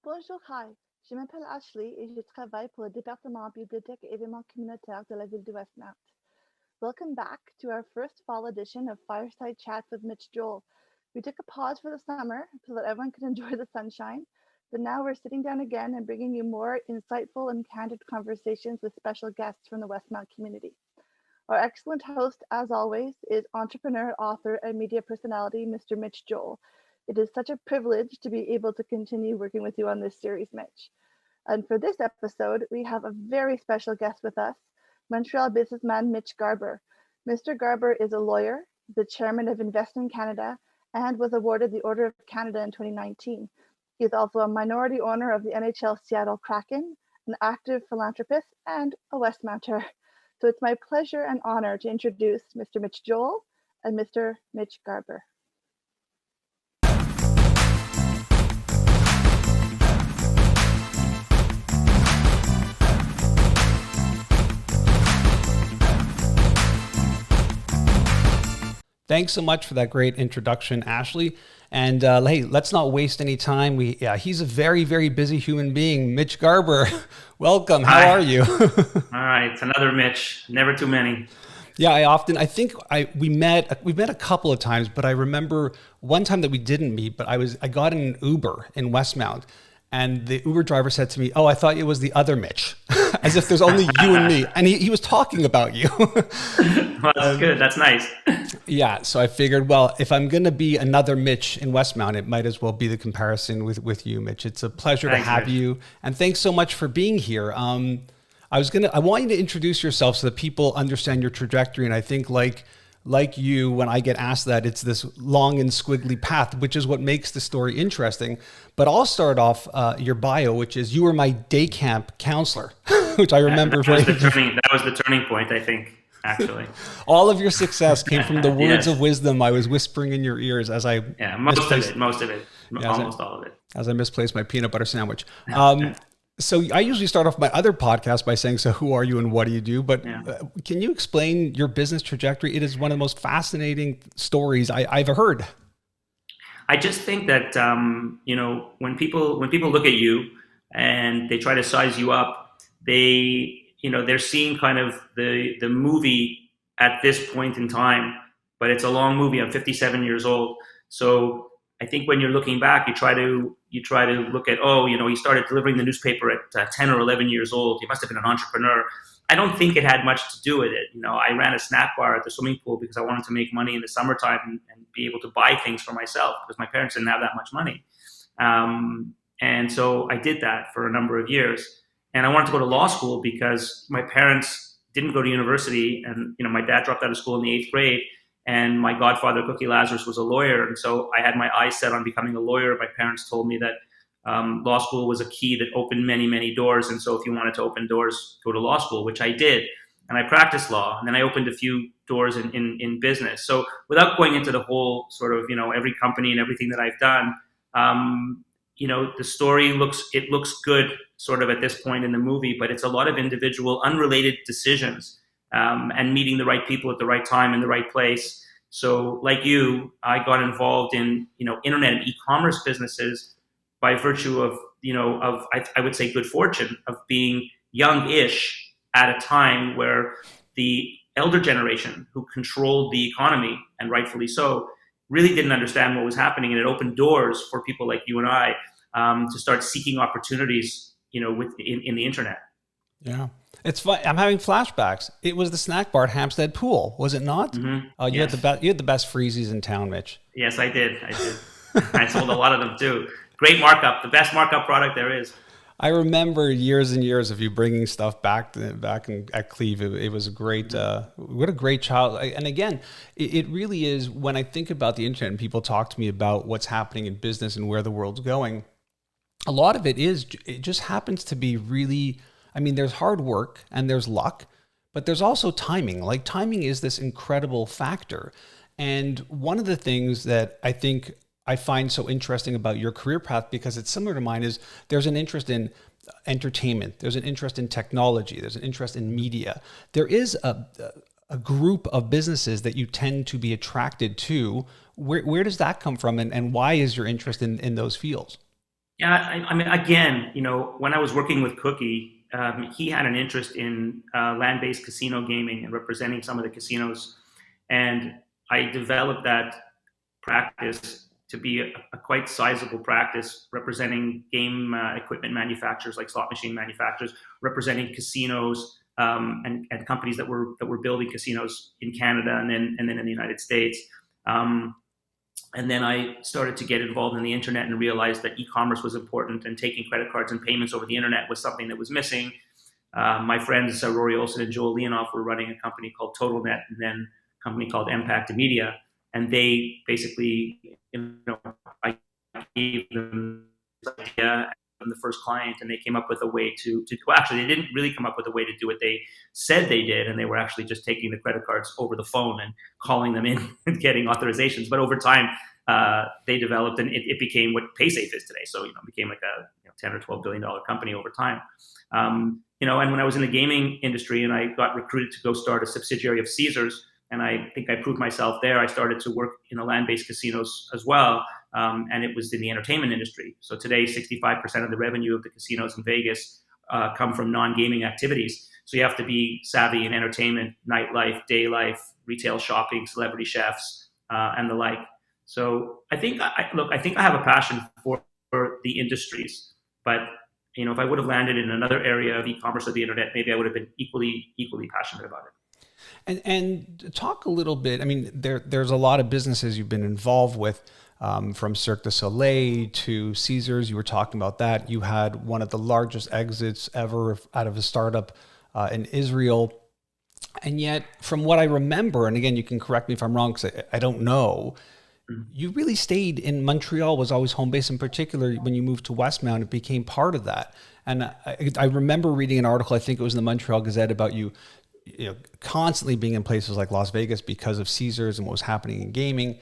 Bonjour, hi. Je m'appelle Ashley et je travaille pour le département bibliothèque et événements communautaires de la ville de Westmount. Welcome back to our first fall edition of Fireside Chats with Mitch Joel. We took a pause for the summer so that everyone could enjoy the sunshine, but now we're sitting down again and bringing you more insightful and candid conversations with special guests from the Westmount community. Our excellent host, as always, is entrepreneur, author, and media personality, Mr. Mitch Joel. It is such a privilege to be able to continue working with you on this series, Mitch. And for this episode, we have a very special guest with us, Montreal businessman Mitch Garber. Mr. Garber is a lawyer, the chairman of Invest in Canada, and was awarded the Order of Canada in 2019. He is also a minority owner of the NHL Seattle Kraken, an active philanthropist, and a Westmounter. So it's my pleasure and honor to introduce Mr. Mitch Joel and Mr. Mitch Garber. Thanks so much for that great introduction, Ashley. And hey, let's not waste any time. He's a very, very busy human being. Mitch Garber, welcome. How are you? All right, it's another Mitch. Never too many. Yeah, we met a couple of times, but I remember one time that we didn't meet. But I got in an Uber in Westmount, and the Uber driver said to me, "Oh, I thought it was the other Mitch," as if there's only you and me. And he was talking about you. Well, that's good. That's nice. Yeah, so I figured, well, if I'm going to be another Mitch in Westmount, it might as well be the comparison with you, Mitch. It's a pleasure to have you, and thanks so much for being here. I want you to introduce yourself so that people understand your trajectory, and I think like you, when I get asked that, it's this long and squiggly path, which is what makes the story interesting. But I'll start off your bio, which is you were my day camp counselor, which I remember that was the turning point, I think. Actually, all of your success came from the words of wisdom I was whispering in your ears as I most of it, almost all of it, as I misplaced my peanut butter sandwich. So I usually start off my other podcast by saying, "So who are you and what do you do?" But can you explain your business trajectory? It is one of the most fascinating stories I've heard. I just think that when people look at you and they try to size you up, they're seeing kind of the movie at this point in time, but it's a long movie. I'm 57 years old. So I think when you're looking back, you try to look at, he started delivering the newspaper at 10 or 11 years old. He must have been an entrepreneur. I don't think it had much to do with it. I ran a snack bar at the swimming pool because I wanted to make money in the summertime and be able to buy things for myself because my parents didn't have that much money. And so I did that for a number of years. And I wanted to go to law school because my parents didn't go to university. And, my dad dropped out of school in the 8th grade. And my godfather, Cookie Lazarus, was a lawyer. And so I had my eyes set on becoming a lawyer. My parents told me that law school was a key that opened many, many doors. And so if you wanted to open doors, go to law school, which I did. And I practiced law. And then I opened a few doors in business. So without going into the whole sort of, every company and everything that I've done, the story looks good sort of at this point in the movie, but it's a lot of individual, unrelated decisions and meeting the right people at the right time in the right place. So like you, I got involved in, internet and e-commerce businesses by virtue of, I would say good fortune of being young-ish at a time where the elder generation who controlled the economy, and rightfully so, really didn't understand what was happening. And it opened doors for people like you and I to start seeking opportunities, in the internet. Yeah. It's fun. I'm having flashbacks. It was the snack bar at Hampstead Pool, was it not? Mm-hmm. You had the best freezies in town, Mitch. Yes, I did. I sold a lot of them too. Great markup, the best markup product there is. I remember years and years of you bringing stuff back at Cleve. It was a great, what a great child. And again, it really is, when I think about the internet and people talk to me about what's happening in business and where the world's going, a lot of it just happens to be really, there's hard work and there's luck, but there's also timing. Like, timing is this incredible factor. And one of the things that I think I find so interesting about your career path, because it's similar to mine, is there's an interest in entertainment, there's an interest in technology, there's an interest in media. There is a group of businesses that you tend to be attracted to. Where does that come from, and why is your interest in those fields? Yeah, I mean, again, when I was working with Cookie, he had an interest in land-based casino gaming and representing some of the casinos, and I developed that practice to be a quite sizable practice, representing game equipment manufacturers like slot machine manufacturers, representing casinos and companies that were building casinos in Canada and then in the United States. And then I started to get involved in the internet and realized that e-commerce was important, and taking credit cards and payments over the internet was something that was missing. My friends Rory Olson and Joel Leonoff were running a company called TotalNet, and then a company called Impact Media, and they basically, I gave them this idea. I'm the first client, and they came up with a way to well, actually, they didn't really come up with a way to do what they said they did, and they were actually just taking the credit cards over the phone and calling them in and getting authorizations. But over time, they developed, and it became what PaySafe is today. So, it became like a $10 or $12 billion company over time. And when I was in the gaming industry and I got recruited to go start a subsidiary of Caesars, and I think I proved myself there, I started to work in the land-based casinos as well. And it was in the entertainment industry. So today, 65% of the revenue of the casinos in Vegas come from non-gaming activities. So you have to be savvy in entertainment, nightlife, day life, retail shopping, celebrity chefs, and the like. So I think I have a passion for the industries, but if I would have landed in another area of e-commerce or the internet, maybe I would have been equally passionate about it. And talk a little bit. I mean, there's a lot of businesses you've been involved with, from Cirque du Soleil to Caesars. You were talking about that. You had one of the largest exits ever out of a startup in Israel. And yet, from what I remember, and again, you can correct me if I'm wrong, because I don't know, you really stayed in Montreal, was always home base. In particular, when you moved to Westmount, it became part of that. And I remember reading an article, I think it was in the Montreal Gazette, about you constantly being in places like Las Vegas because of Caesars and what was happening in gaming.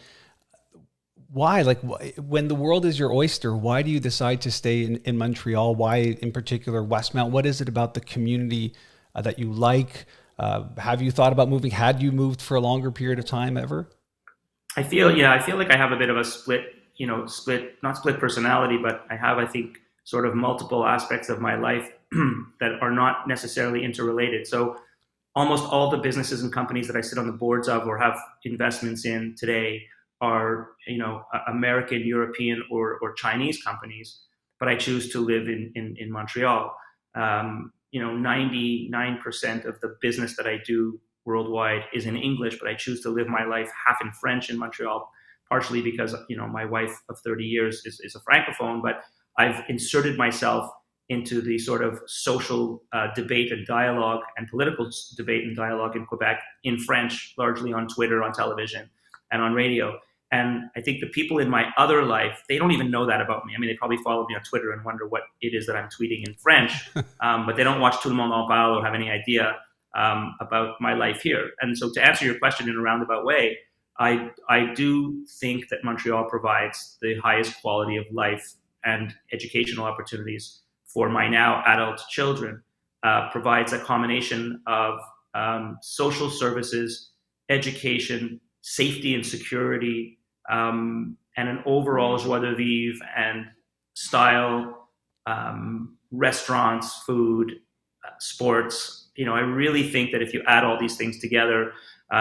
Why? Like, when the world is your oyster, why do you decide to stay in Montreal? Why in particular Westmount? What is it about the community that you like? Have you thought about moving? Had you moved for a longer period of time ever? I feel like I have a bit of a not split personality, but I think, sort of multiple aspects of my life that are not necessarily interrelated. So almost all the businesses and companies that I sit on the boards of or have investments in today are, American, European, or Chinese companies, but I choose to live in Montreal. 99% of the business that I do worldwide is in English, but I choose to live my life half in French in Montreal, partially because, my wife of 30 years is a francophone, but I've inserted myself into the sort of social debate and dialogue and political debate and dialogue in Quebec in French, largely on Twitter, on television, and on radio. And I think the people in my other life, they don't even know that about me. I mean, they probably follow me on Twitter and wonder what it is that I'm tweeting in French, but they don't watch Tout le monde en parle or have any idea about my life here. And so, to answer your question in a roundabout way, I do think that Montreal provides the highest quality of life and educational opportunities for my now adult children, provides a combination of social services, education, safety and security, and an overall joie de vivre and style, restaurants, food, sports. I really think that if you add all these things together,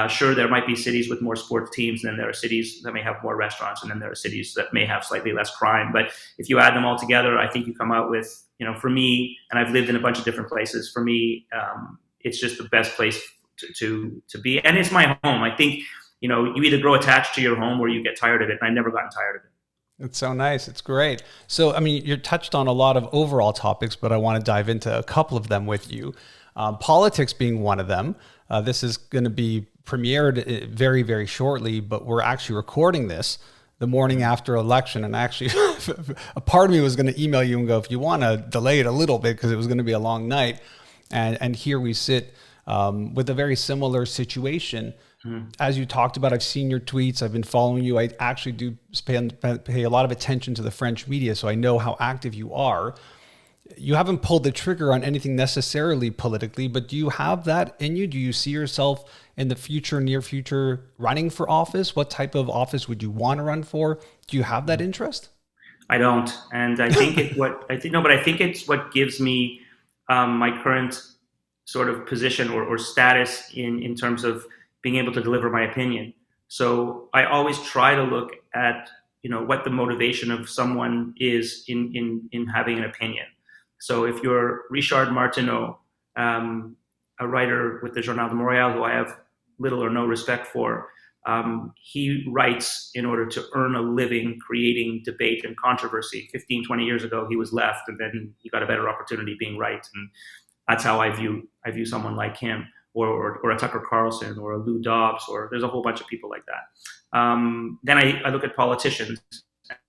sure, there might be cities with more sports teams, and then there are cities that may have more restaurants, and then there are cities that may have slightly less crime. But if you add them all together, I think you come out with, for me, and I've lived in a bunch of different places, for me, it's just the best place to be. And it's my home. I think, you either grow attached to your home or you get tired of it. And I've never gotten tired of it. It's so nice. It's great. So, I mean, you touched on a lot of overall topics, but I want to dive into a couple of them with you. Politics being one of them. This is going to be premiered very, very shortly, but we're actually recording this the morning after election. And actually, a part of me was going to email you and go, if you want to delay it a little bit, because it was going to be a long night. And here we sit with a very similar situation. As you talked about, I've seen your tweets. I've been following you. I actually do pay a lot of attention to the French media, so I know how active you are. You haven't pulled the trigger on anything necessarily politically, but do you have that in you? Do you see yourself in the future, near future, running for office? What type of office would you want to run for? Do you have that interest? I don't, and I think I think it's what gives me my current sort of position or status in terms of being able to deliver my opinion. So I always try to look at what the motivation of someone is in having an opinion. So if you're Richard Martineau, a writer with the Journal de Montréal, who I have little or no respect for, he writes in order to earn a living creating debate and controversy. 15, 20 years ago, he was left, and then he got a better opportunity being right. And that's how I view someone like him, or a Tucker Carlson, or a Lou Dobbs, or there's a whole bunch of people like that. Then I look at politicians,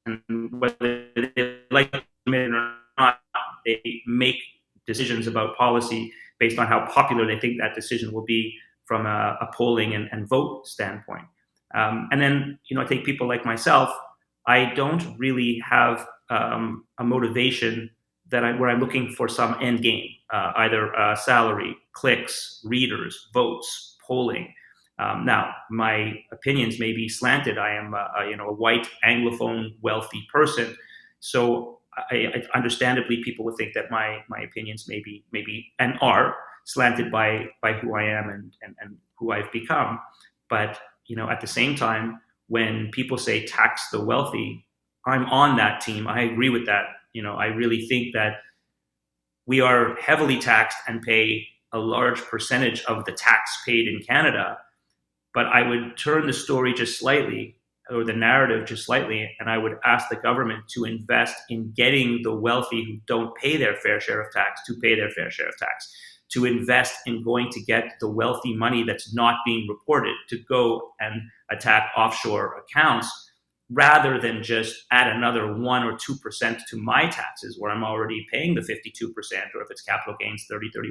and whether they like it or not, they make decisions about policy based on how popular they think that decision will be from a polling and vote standpoint. And then, I take people like myself. I don't really have a motivation where I'm looking for some end game, either salary, clicks, readers, votes, polling. Now, my opinions may be slanted. I am a white Anglophone wealthy person, so I understandably people would think that my opinions may be and are slanted by who I am and who I've become. But at the same time, when people say tax the wealthy, I'm on that team. I agree with that. I really think that we are heavily taxed and pay a large percentage of the tax paid in Canada. But I would turn the story just slightly, or the narrative just slightly, and I would ask the government to invest in getting the wealthy who don't pay their fair share of tax to pay their fair share of tax, to invest in going to get the wealthy money that's not being reported, to go and attack offshore accounts, rather than just add another 1 or 2% to my taxes, where I'm already paying the 52%, or if it's capital gains, 30, 31%,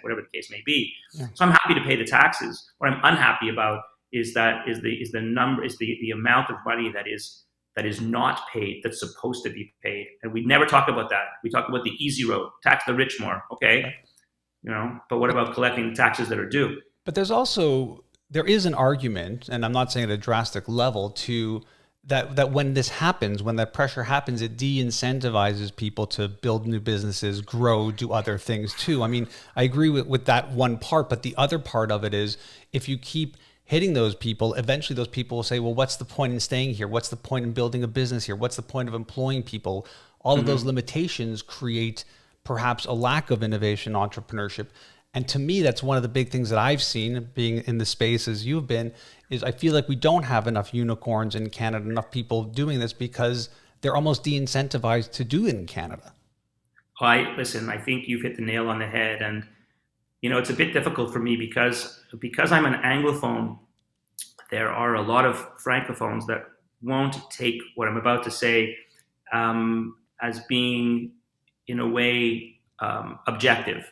whatever the case may be. Yeah. So I'm happy to pay the taxes. What I'm unhappy about is the amount of money that is not paid, that's supposed to be paid. And we never talk about that. We talk about the easy road, tax the rich more, okay? But what about collecting the taxes that are due? But there is an argument, and I'm not saying at a drastic level, to that when this happens, when that pressure happens, it de-incentivizes people to build new businesses, grow, do other things too. I mean, I agree with that one part, but the other part of it is, if you keep hitting those people, eventually those people will say, well, what's the point in staying here? What's the point in building a business here? What's the point of employing people? All of those limitations create perhaps a lack of innovation, entrepreneurship. And to me, that's one of the big things that I've seen being in the space as you've been, is I feel like we don't have enough unicorns in Canada, enough people doing this, because they're almost de-incentivized to do it in Canada. I think you've hit the nail on the head. And, it's a bit difficult for me because I'm an Anglophone. There are a lot of Francophones that won't take what I'm about to say as being, in a way, objective.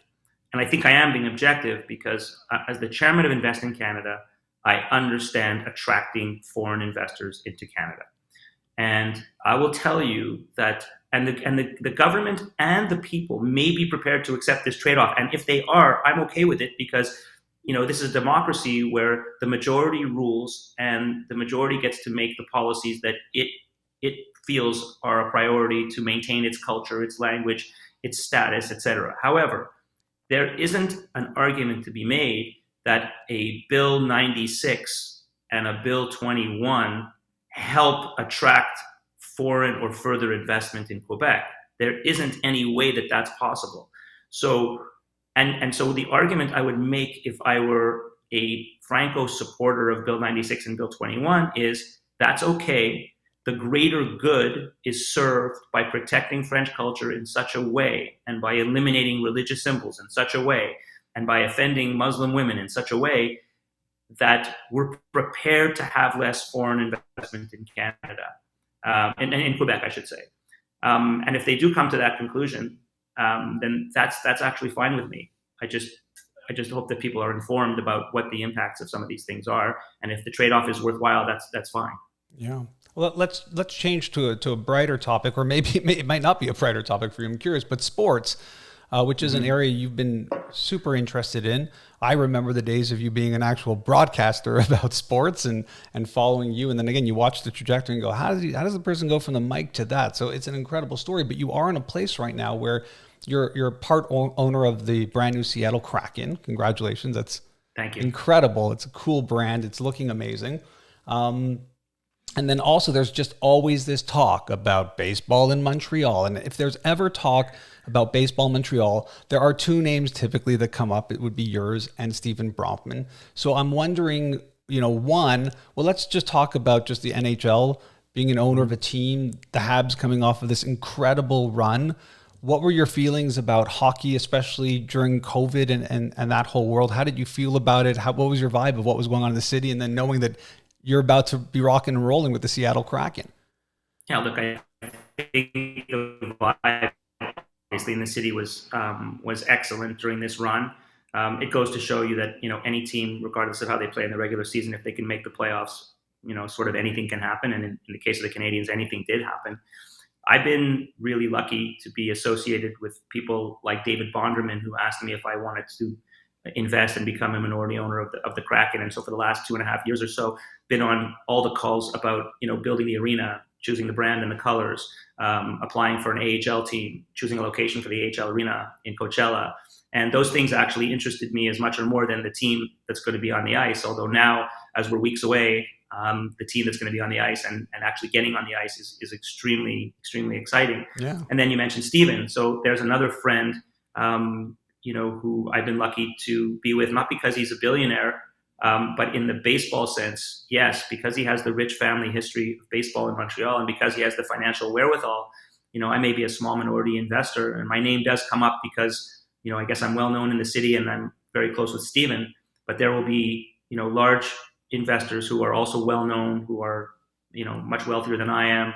And I think I am being objective because as the chairman of Invest in Canada, I understand attracting foreign investors into Canada. And I will tell you that, and the government and the people may be prepared to accept this trade-off. And if they are, I'm okay with it, because this is a democracy where the majority rules and the majority gets to make the policies that it feels are a priority to maintain its culture, its language, its status, etc. However, there isn't an argument to be made that a Bill 96 and a Bill 21 help attract foreign or further investment in Quebec. There isn't any way that that's possible. So, and so the argument I would make if I were a Franco supporter of Bill 96 and Bill 21 is, that's okay. The greater good is served by protecting French culture in such a way, and by eliminating religious symbols in such a way, and by offending Muslim women in such a way, that we're prepared to have less foreign investment in Canada, and in Quebec, I should say. And if they do come to that conclusion, then that's actually fine with me. I just hope that people are informed about what the impacts of some of these things are, and if the trade-off is worthwhile, that's fine. Yeah. Well, let's change to a brighter topic, or maybe it might not be a brighter topic for you. I'm curious, but sports, which is an area you've been super interested in. I remember the days of you being an actual broadcaster about sports and following you. And then again, you watch the trajectory and go, how does the person go from the mic to that? So it's an incredible story, but you are in a place right now where you're part owner of the brand new Seattle Kraken. Congratulations. That's Thank you. Incredible. It's a cool brand. It's looking amazing. And then also there's just always this talk about baseball in Montreal. And if there's ever talk about baseball in Montreal, there are two names typically that come up. It would be yours and Stephen Bronfman. So I'm wondering, one, well, let's just talk about just the NHL, being an owner of a team, the Habs coming off of this incredible run. What were your feelings about hockey, especially during COVID and that whole world? How did you feel about it? What was your vibe of what was going on in the city? And then knowing that you're about to be rocking and rolling with the Seattle Kraken. Yeah, look, I think the vibe obviously in the city was excellent during this run. It goes to show you that any team, regardless of how they play in the regular season, if they can make the playoffs, sort of anything can happen. And in the case of the Canadians, anything did happen. I've been really lucky to be associated with people like David Bonderman, who asked me if I wanted to invest and become a minority owner of the Kraken. And so for the last 2.5 years or so, been on all the calls about, building the arena, choosing the brand and the colors, applying for an AHL team, choosing a location for the AHL arena in Coachella. And those things actually interested me as much or more than the team that's going to be on the ice. Although now, as we're weeks away, the team that's going to be on the ice and actually getting on the ice is extremely, extremely exciting. Yeah. And then you mentioned Steven. So there's another friend, who I've been lucky to be with, not because he's a billionaire, but in the baseball sense, yes, because he has the rich family history of baseball in Montreal and because he has the financial wherewithal. I may be a small minority investor and my name does come up because, I guess I'm well known in the city and I'm very close with Steven, but there will be, large investors who are also well known, who are, much wealthier than I am.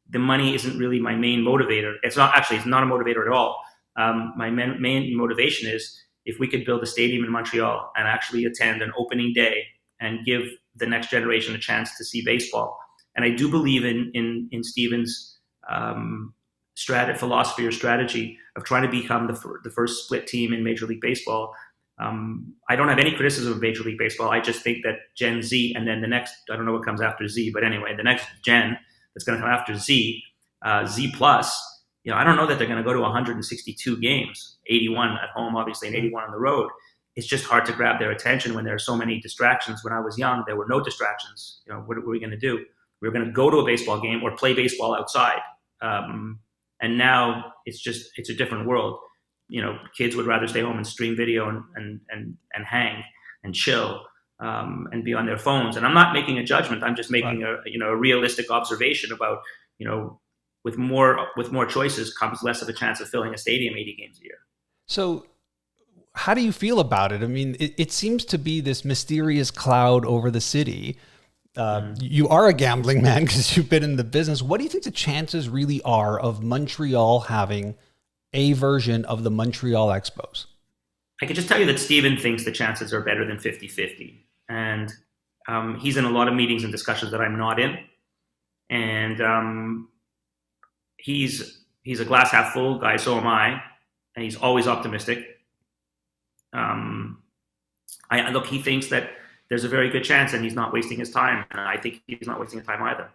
The money isn't really my main motivator. It's not a motivator at all. My main motivation is if we could build a stadium in Montreal and actually attend an opening day and give the next generation a chance to see baseball. And I do believe in Steven's philosophy or strategy of trying to become the first split team in Major League Baseball. I don't have any criticism of Major League Baseball. I just think that Gen Z and then the next, I don't know what comes after Z, but anyway, the next gen that's going to come after Z, Z plus, I don't know that they're going to go to 162 games, 81 at home, obviously, and 81 on the road. It's just hard to grab their attention when there are so many distractions. When I was young, there were no distractions. What were we going to do? We were going to go to a baseball game or play baseball outside. And now it's a different world. Kids would rather stay home and stream video and hang and chill and be on their phones. And I'm not making a judgment. I'm just making a realistic observation about, with more choices comes less of a chance of filling a stadium 80 games a year. So how do you feel about it? I mean, it seems to be this mysterious cloud over the city. You are a gambling man because you've been in the business. What do you think the chances really are of Montreal having a version of the Montreal Expos? I can just tell you that Steven thinks the chances are better than 50-50. And he's in a lot of meetings and discussions that I'm not in. And he's a glass half full guy, so am I. And he's always optimistic. Look, he thinks that there's a very good chance and he's not wasting his time. And I think he's not wasting his time either.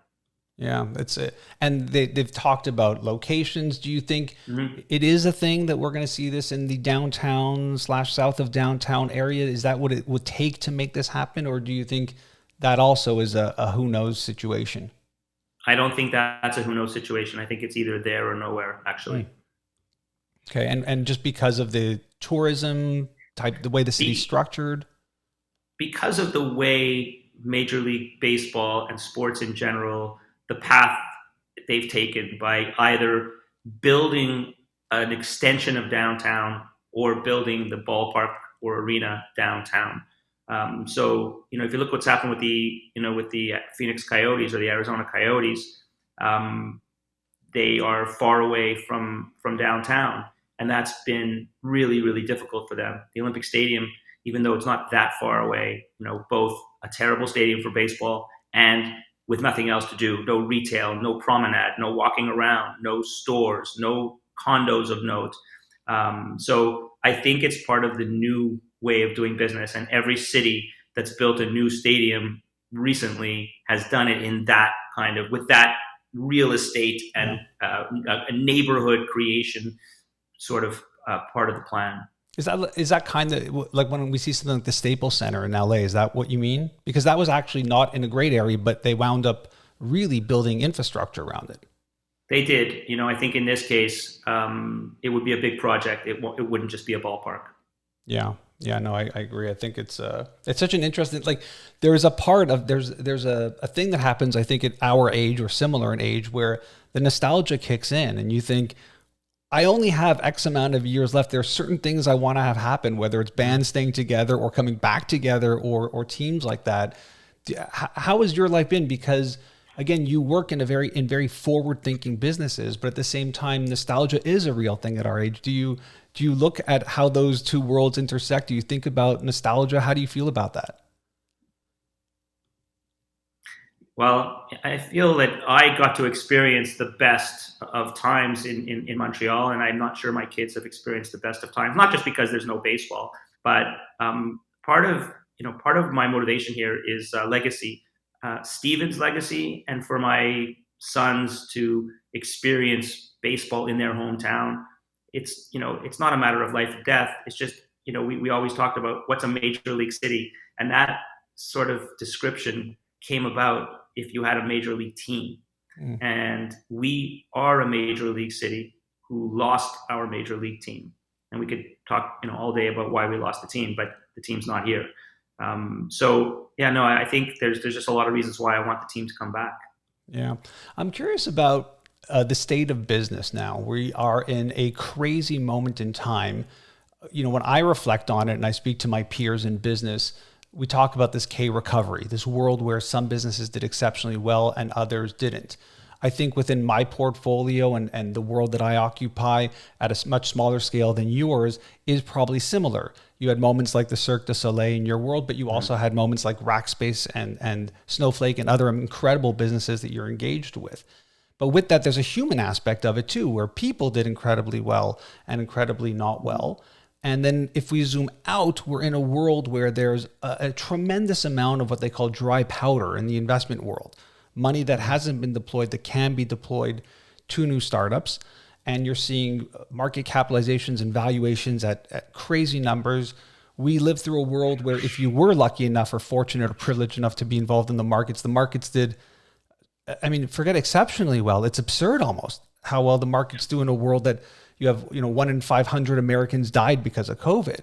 Yeah, that's it. And they've talked about locations. Do you think it is a thing that we're going to see this in the downtown / south of downtown area? Is that what it would take to make this happen? Or do you think that also is a who knows situation? I don't think that's a who knows situation. I think it's either there or nowhere, actually. Okay, and just because of the tourism type, the way the city's structured? Because of the way Major League Baseball and sports in general, the path they've taken by either building an extension of downtown or building the ballpark or arena downtown. So, if you look what's happened with the Phoenix Coyotes or the Arizona Coyotes, they are far away from downtown. And that's been really, really difficult for them. The Olympic Stadium, even though it's not that far away, both a terrible stadium for baseball and with nothing else to do, no retail, no promenade, no walking around, no stores, no condos of note. So I think it's part of the new way of doing business. And every city that's built a new stadium recently has done it in that kind of, with that real estate and a neighborhood creation sort of part of the plan. Is that kind of like when we see something like the Staples Center in LA? Is that what you mean? Because that was actually not in a great area, but they wound up really building infrastructure around it. They did. I think in this case, it would be a big project. It wouldn't just be a ballpark. Yeah. Yeah, no, I agree. I think it's such an interesting, like there's a part of, there's a thing that happens, I think at our age or similar in age, where the nostalgia kicks in and you think, I only have X amount of years left. There are certain things I want to have happen, whether it's bands staying together or coming back together or teams like that. How has your life been? Because again, you work in very forward thinking businesses, but at the same time, nostalgia is a real thing at our age. Do you look at how those two worlds intersect? Do you think about nostalgia? How do you feel about that? Well, I feel that I got to experience the best of times in Montreal, and I'm not sure my kids have experienced the best of times. Not just because there's no baseball, but part of my motivation here is legacy, Steven's legacy, and for my sons to experience baseball in their hometown. It's not a matter of life and death. It's just we always talked about what's a major league city, and that sort of description came about if you had a major league team. And we are a major league city who lost our major league team. And we could talk all day about why we lost the team, but the team's not here. I think there's just a lot of reasons why I want the team to come back. Yeah. I'm curious about the state of business now. We are in a crazy moment in time. When I reflect on it and I speak to my peers in business, we talk about this K recovery, this world where some businesses did exceptionally well and others didn't. I think within my portfolio and the world that I occupy at a much smaller scale than yours is probably similar. You had moments like the Cirque du Soleil in your world, but you also had moments like Rackspace and Snowflake and other incredible businesses that you're engaged with. But with that, there's a human aspect of it too, where people did incredibly well and incredibly not well. And then if we zoom out, we're in a world where there's a tremendous amount of what they call dry powder in the investment world. Money that hasn't been deployed that can be deployed to new startups. And you're seeing market capitalizations and valuations at crazy numbers. We live through a world where if you were lucky enough or fortunate or privileged enough to be involved in the markets did, forget exceptionally well. It's absurd almost how well the markets do in a world that you have, 1 in 500 Americans died because of COVID.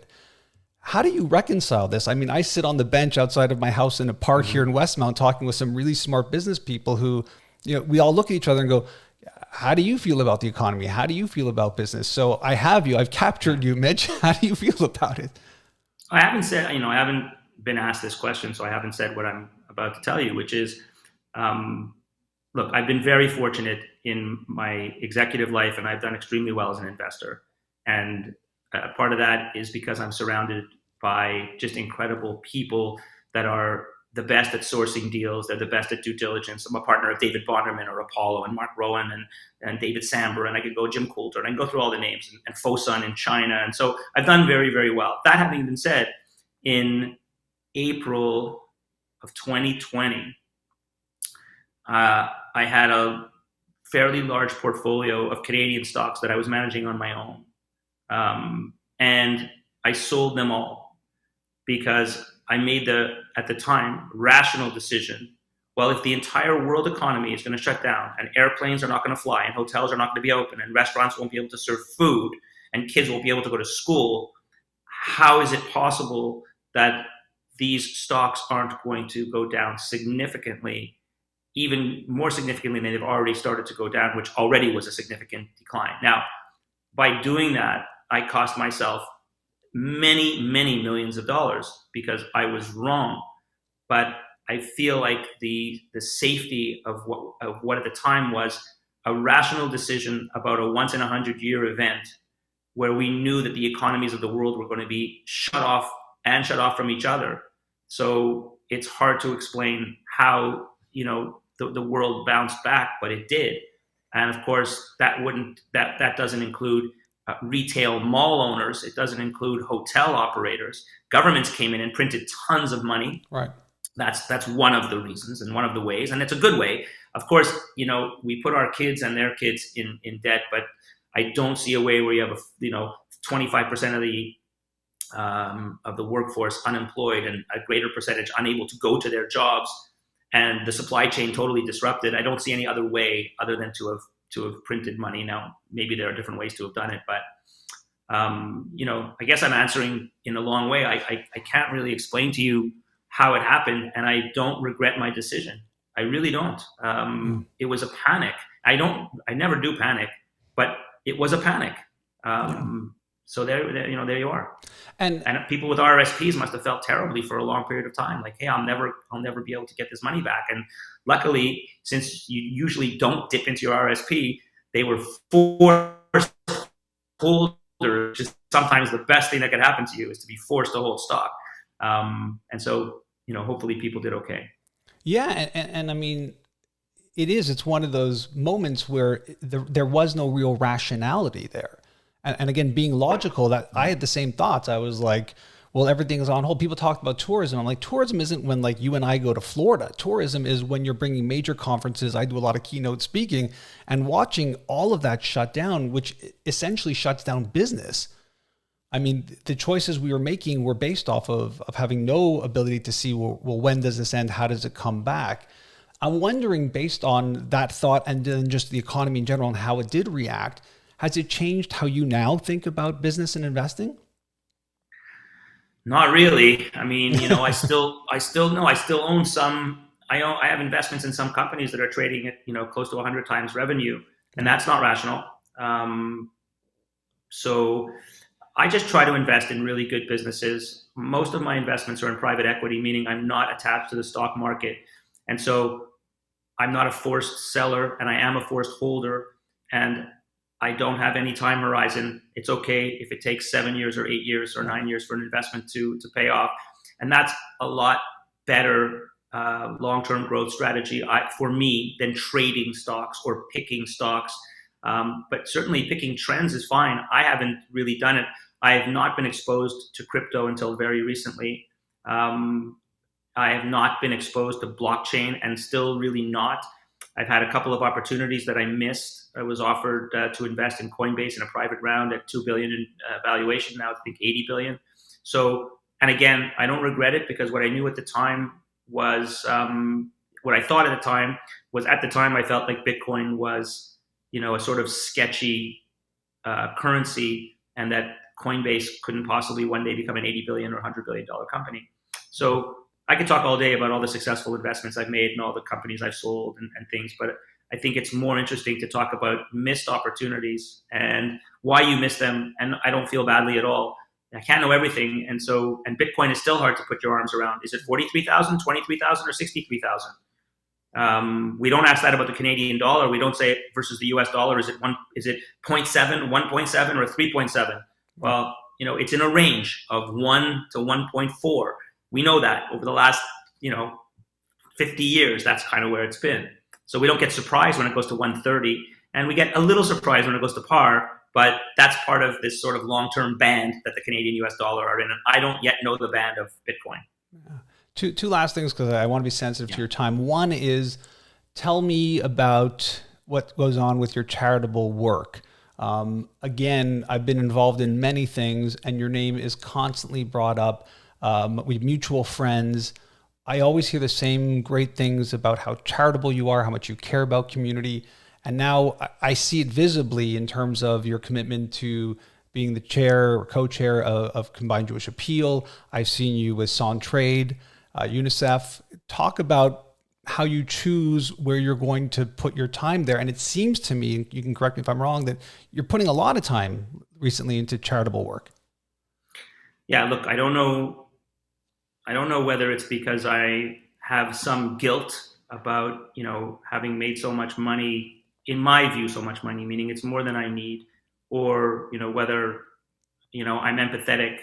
How do you reconcile this? I sit on the bench outside of my house in a park here in Westmount talking with some really smart business people who, we all look at each other and go, how do you feel about the economy? How do you feel about business? So I've captured you, Mitch. How do you feel about it? I haven't been asked this question, so I haven't said what I'm about to tell you, which is, look, I've been very fortunate in my executive life, and I've done extremely well as an investor. And part of that is because I'm surrounded by just incredible people that are the best at sourcing deals. They're the best at due diligence. I'm a partner of David Bonderman or Apollo and Mark Rowan and David Samber, and I could go Jim Coulter, and I can go through all the names, and Fosun in China. And so I've done very, very well. That having been said, in April of 2020, I had a fairly large portfolio of Canadian stocks that I was managing on my own. And I sold them all because I made at the time, rational decision. Well, if the entire world economy is going to shut down and airplanes are not going to fly and hotels are not going to be open and restaurants won't be able to serve food and kids won't be able to go to school, how is it possible that these stocks aren't going to go down significantly, even more significantly than they've already started to go down, which already was a significant decline? Now, by doing that, I cost myself many, many millions of dollars because I was wrong. But I feel like the safety of what at the time was a rational decision about a once in 100-year event where we knew that the economies of the world were going to be shut off from each other. So it's hard to explain how, the world bounced back, but it did. And of course, that doesn't include retail mall owners. It doesn't include hotel operators. Governments came in and printed tons of money. Right. That's one of the reasons and one of the ways, and it's a good way. Of course, we put our kids and their kids in debt, but I don't see a way where you have 25% of the workforce unemployed and a greater percentage unable to go to their jobs, and the supply chain totally disrupted. I don't see any other way other than to have printed money. Now, maybe there are different ways to have done it, but I guess I'm answering in a long way. I can't really explain to you how it happened, and I don't regret my decision. I really don't. It was a panic. I never do panic, but it was a panic. So there you are. And people with RSPs must have felt terribly for a long period of time. Like, hey, I'll never be able to get this money back. And luckily, since you usually don't dip into your RSP, they were forced holders. Just sometimes the best thing that could happen to you is to be forced to hold stock. And so, hopefully people did okay. Yeah. And I mean, it's one of those moments where there was no real rationality there. And again, being logical, that I had the same thoughts. I was like, well, everything is on hold. People talked about tourism. I'm like, tourism isn't when like you and I go to Florida. Tourism is when you're bringing major conferences. I do a lot of keynote speaking, and watching all of that shut down, which essentially shuts down business. I mean, the choices we were making were based off of having no ability to see, well, when does this end? How does it come back? I'm wondering, based on that thought and then just the economy in general and how it did react, has it changed how you now think about business and investing? Not really. I mean, I still own some. I have investments in some companies that are trading at close to 100 times revenue, and that's not rational. So I just try to invest in really good businesses. Most of my investments are in private equity, meaning I'm not attached to the stock market, and so I'm not a forced seller, and I am a forced holder, and I don't have any time horizon. It's okay if it takes 7 years or 8 years or 9 years for an investment to pay off. And that's a lot better long-term growth strategy for me than trading stocks or picking stocks. But certainly picking trends is fine. I haven't really done it. I have not been exposed to crypto until very recently. I have not been exposed to blockchain, and still really not. I've had a couple of opportunities that I missed. I was offered to invest in Coinbase in a private round at $2 billion in valuation. Now I think $80 billion. So, and again, I don't regret it, because what I knew at the time was, what I thought at the time was, at the time I felt like Bitcoin was, a sort of sketchy currency, and that Coinbase couldn't possibly one day become an $80 billion or $100 billion company. So I could talk all day about all the successful investments I've made and all the companies I've sold and things, but I think it's more interesting to talk about missed opportunities and why you miss them. And I don't feel badly at all. I can't know everything. And Bitcoin is still hard to put your arms around. Is it 43,000, 23,000, or 63,000? We don't ask that about the Canadian dollar. We don't say versus the US dollar. Is it 0.7, 1.7, or 3.7? Well, it's in a range of 1 to 1.4. We know that over the last, 50 years, that's kind of where it's been. So we don't get surprised when it goes to 130, and we get a little surprised when it goes to par, but that's part of this sort of long-term band that the Canadian US dollar are in. And I don't yet know the band of Bitcoin. Yeah. Two last things, because I want to be sensitive to your time. One is, tell me about what goes on with your charitable work. Again, I've been involved in many things, and your name is constantly brought up. We have mutual friends. I always hear the same great things about how charitable you are, how much you care about community. And now I see it visibly in terms of your commitment to being the chair or co-chair of Combined Jewish Appeal. I've seen you with Centraide, UNICEF. Talk about how you choose where you're going to put your time there. And it seems to me, you can correct me if I'm wrong, that you're putting a lot of time recently into charitable work. Yeah, look, I don't know whether it's because I have some guilt about, having made so much money, in my view, so much money, meaning it's more than I need, or, whether, I'm empathetic.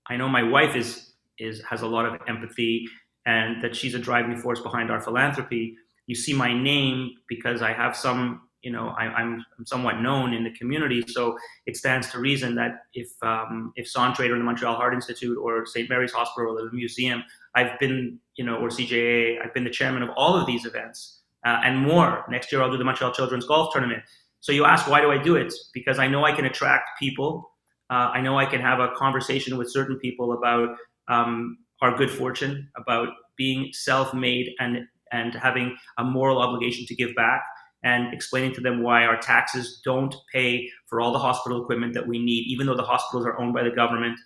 I know my wife has a lot of empathy, and that she's a driving force behind our philanthropy. You see my name because I have some I'm somewhat known in the community. So it stands to reason that if Centraide or the Montreal Heart Institute or St. Mary's Hospital or the museum, I've been, or CJA, I've been the chairman of all of these events and more. Next year, I'll do the Montreal Children's Golf Tournament. So you ask, why do I do it? Because I know I can attract people. I know I can have a conversation with certain people about our good fortune, about being self-made and having a moral obligation to give back, and explaining to them why our taxes don't pay for all the hospital equipment that we need, even though the hospitals are owned by the government,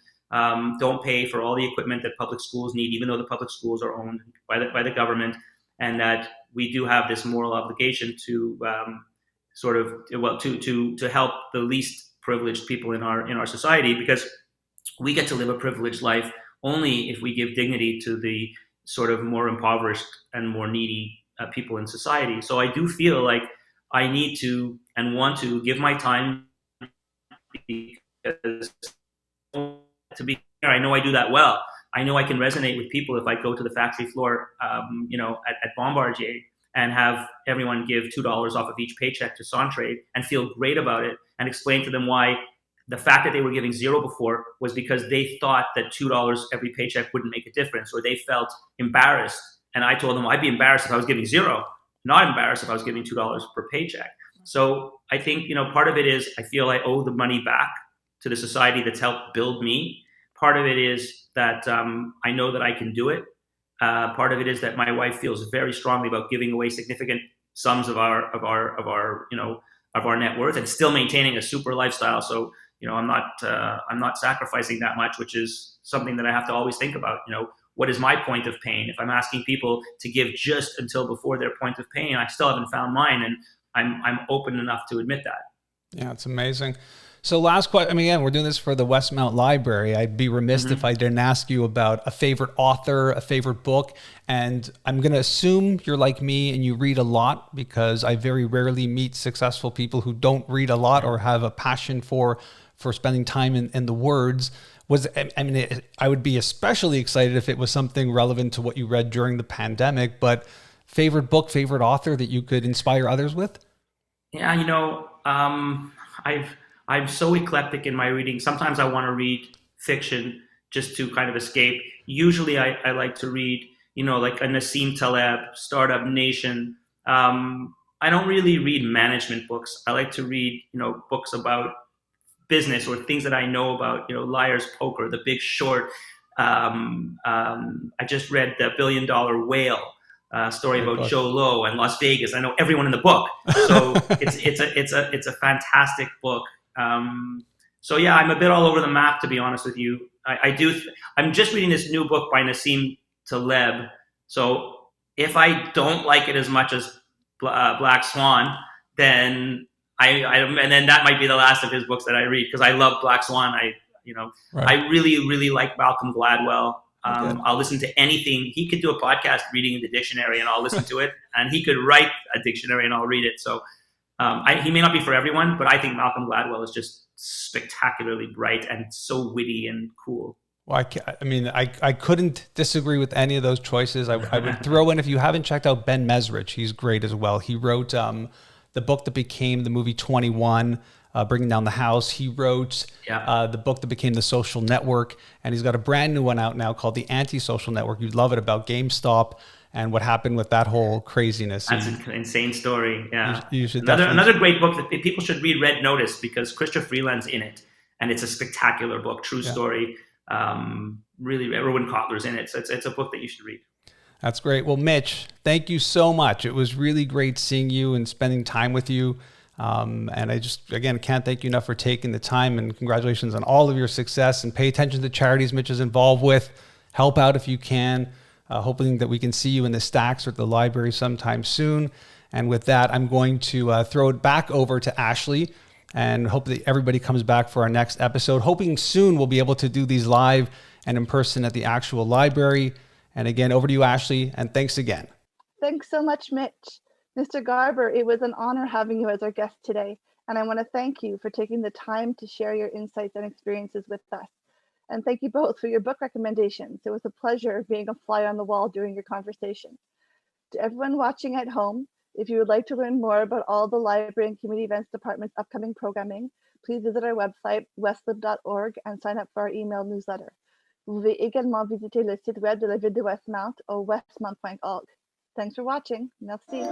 don't pay for all the equipment that public schools need, even though the public schools are owned by the government, and that we do have this moral obligation to to help the least privileged people in our society, because we get to live a privileged life only if we give dignity to the sort of more impoverished and more needy people in society. So I do feel like I need to and want to give my time, because to be fair, I know I do that well. I know I can resonate with people if I go to the factory floor, at Bombardier, and have everyone give $2 off of each paycheck to Centraide and feel great about it, and explain to them why the fact that they were giving zero before was because they thought that $2 every paycheck wouldn't make a difference, or they felt embarrassed. And I told them I'd be embarrassed if I was giving zero, not embarrassed if I was giving $2 per paycheck. So I think, part of it is I feel I owe the money back to the society that's helped build me. Part of it is that I know that I can do it. Part of it is that my wife feels very strongly about giving away significant sums of our net worth and still maintaining a super lifestyle. So I'm not sacrificing that much, which is something that I have to always think about. What is my point of pain? If I'm asking people to give just until before their point of pain, I still haven't found mine, and I'm open enough to admit that. Yeah, it's amazing. So last question, again, we're doing this for the Westmount Library. I'd be remiss if I didn't ask you about a favorite author, a favorite book. And I'm going to assume you're like me and you read a lot, because I very rarely meet successful people who don't read a lot or have a passion for spending time in the words. I would be especially excited if it was something relevant to what you read during the pandemic, but favorite book, favorite author that you could inspire others with? Yeah, I'm so eclectic in my reading. Sometimes I want to read fiction just to kind of escape. Usually I like to read, like a Nassim Taleb, Startup Nation. I don't really read management books. I like to read, books about business or things that I know about, Liar's Poker, The Big Short. I just read The $1 Billion Whale, story about Joe Low and Las Vegas. I know everyone in the book, so it's a fantastic book. So yeah, I'm a bit all over the map, to be honest with you. I'm just reading this new book by Nassim Taleb. So if I don't like it as much as Black Swan, then and then that might be the last of his books that I read, because I love Black Swan. Right. I really, really like Malcolm Gladwell. I'll listen to anything. He could do a podcast reading the dictionary and I'll listen to it, and he could write a dictionary and I'll read it. So he may not be for everyone, but I think Malcolm Gladwell is just spectacularly bright and so witty and cool. Well, I couldn't disagree with any of those choices. I would throw in, if you haven't checked out Ben Mesrich, he's great as well. He wrote the book that became the movie 21, Bringing Down the House. He wrote the book that became The Social Network, and he's got a brand new one out now called The Anti-Social Network. You'd love it, about GameStop and what happened with that whole craziness. That's an insane story. Yeah, you should another great book that people should read, Red Notice, because Christopher Freeland's in it, and it's a spectacular book, true story. Really, Erwin Kotler's in it, so it's a book that you should read. That's great. Well, Mitch, thank you so much. It was really great seeing you and spending time with you. And I just, again, can't thank you enough for taking the time, and congratulations on all of your success, and pay attention to the charities Mitch is involved with. Help out if you can, hoping that we can see you in the stacks or at the library sometime soon. And with that, I'm going to throw it back over to Ashley, and hope that everybody comes back for our next episode. Hoping soon we'll be able to do these live and in person at the actual library. And again, over to you, Ashley, and thanks again. Thanks so much, Mitch. Mr. Garber, it was an honor having you as our guest today, and I want to thank you for taking the time to share your insights and experiences with us. And thank you both for your book recommendations. It was a pleasure being a fly on the wall during your conversation. To everyone watching at home, If you would like to learn more about all the library and community events department's upcoming programming, please visit our website, westlib.org, and sign up for our email newsletter. Vous pouvez également visiter le site web de la ville de Westmount au westmount.org. Thanks for watching. Merci.